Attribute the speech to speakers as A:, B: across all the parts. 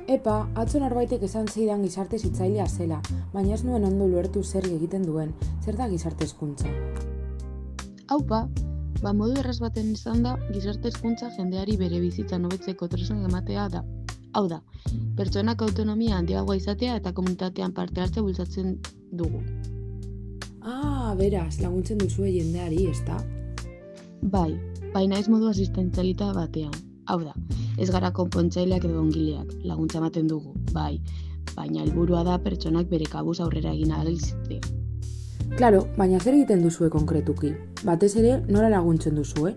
A: Epa, atzo norbaitek esan zidan gizarte hezitzailea zela, baina ez nuen ondo ulertu zer egiten duen, zer da gizarte hezkuntza?
B: Aupa, modu erraz baten izan da, gizarte hezkuntza jendeari bere bizitza hobetzeko tresnak ematea da. Hau da, pertsonak autonomia handiagoa izatea eta komunitatean parte hartzea bultzatzen dugu.
A: Beraz, laguntzen duzue jendeari, ezta?
B: Bai, baina ez modu asistentzialita batean. Hau da, ez gara konpontzaileak edo ongileak, laguntza ematen dugu, bai, baina helburua da pertsonak bere kabuz aurrera egin ahal izatea.
A: Claro, baina zer egiten duzue konkretuki? Batez ere, nola laguntzen duzue?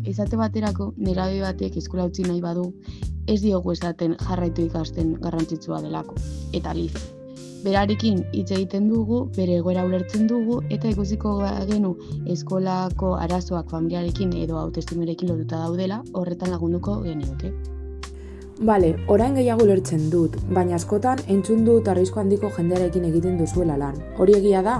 B: Esate baterako, nerabe batek eskola utzi nahi badu, ez diogu esaten jarraitu ikasten garrantzitsua delako, eta liz. Berarekin hitz egiten dugu, bere egoera ulertzen dugu, eta ikusiko genu eskolako arazoak familiarekin edo autoestimarekin lotuta daudela, horretan lagunduko genioke.
A: Bale, orain gehiago ulertzen dut, baina askotan entzun dut arrisku handiko jendearekin egiten duzuela lan. Hori egia da?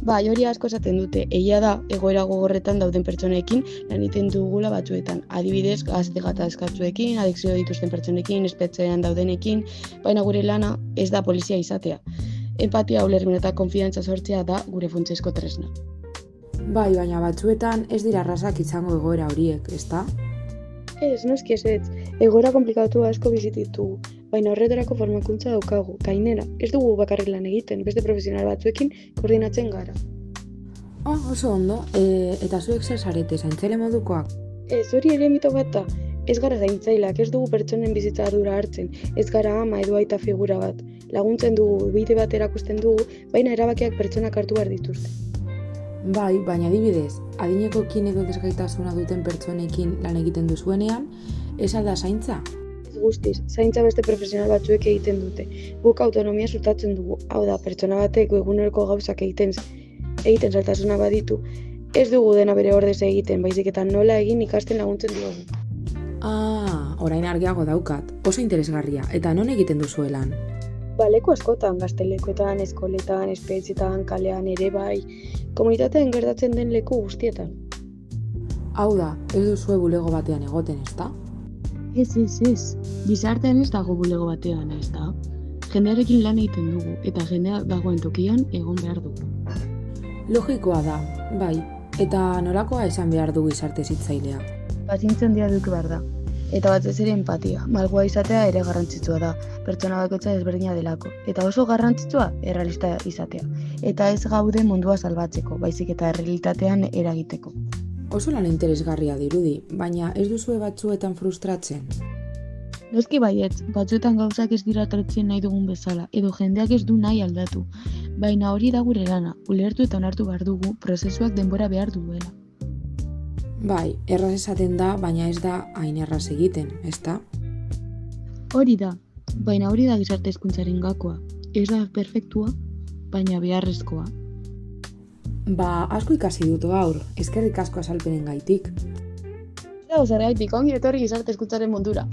B: Bai, hori asko esaten dute, egia da, egoera gogorretan dauden pertsonekin lan egiten dugula batzuetan. Adibidez, gazte gatazkatsuekin, adikzio dituzten pertsonekin, espetxean daudenekin, baina gure lana ez da polizia izatea. Empatia, ulermen eta konfidantza sortzea da gure funtsezko tresna.
A: Bai, baina batzuetan ez dira arrasak izango egoera horiek, ezta?
C: Ez, noski ez, egoera komplikatu asko bizititugu, baina horretarako formakuntza daukagu, gainera, ez dugu bakarrik lan egiten, beste profesional batzuekin koordinatzen gara.
A: Oso ondo, eta zuek zer zarete, zaintzaile modukoak?
C: Ez, hori ere mito bat da, ez gara zaintzaileak, ez dugu pertsonen bizitza ardura hartzen, ez gara ama edo aita figura bat, laguntzen dugu, bide bat erakusten dugu, baina erabakiak pertsonak hartu behar dituzte.
A: Bai, baina adibidez, adinekoekin edo desgaitasuna duten pertsonekin lan egiten duzuenean, ez da zaintza?
C: Ez guztiz, zaintza beste profesional batzuek egiten dute. Guk autonomia sustatzen dugu, hau da, pertsona batek eguneroko gauzak egiten zailtasuna baditu, ez dugu dena bere ordez egiten, baizik eta nola egin ikasten laguntzen dugu.
A: Orain argiago daukat, oso interesgarria, eta non egiten duzue lan?
C: Leku askotan, gaztelekuetan, eskoletan, espetxetan, kalean ere bai, komunitatean gertatzen den leku guztietan.
A: Hau da, ez duzue bulego batean egoten, ezta?
B: Ez, gizartean ez dago bulego batean, ez da? Jendearekin lan egiten dugu, eta jendea dagoen tokian egon behar dugu.
A: Logikoa da, bai, eta norakoa esan behar du gizarte hezitzailea?
B: Pazientzia handia eduki behar da. Eta batez ere empatia, malgua izatea ere garrantzitsua da, pertsona bakoitza desberdina delako. Eta oso garrantzitsua, errealista izatea. Eta ez gaude mundua salbatzeko, baizik eta errealitatean eragiteko.
A: Oso lan interesgarria dirudi, baina ez duzue batzuetan frustratzen?
B: Noski baietz, batzuetan gauzak ez dira atratzen nahi dugun bezala, edo jendeak ez du nahi aldatu. Baina hori da gure lana, ulertu eta onartu behar dugu, prozesuak denbora behar duela.
A: Bai, erraz esaten da, baina ez da hain erraz egiten, ezta?
B: Hori da, baina hori da gizarte hezkuntzaren gakoa. Ez da perfektua, baina beharrezkoa.
A: Asko ikasi dut gaur, eskerrik asko azalpenen gaitik.
C: Zergaitik, ongi etorri gizarte hezkuntzaren mundura.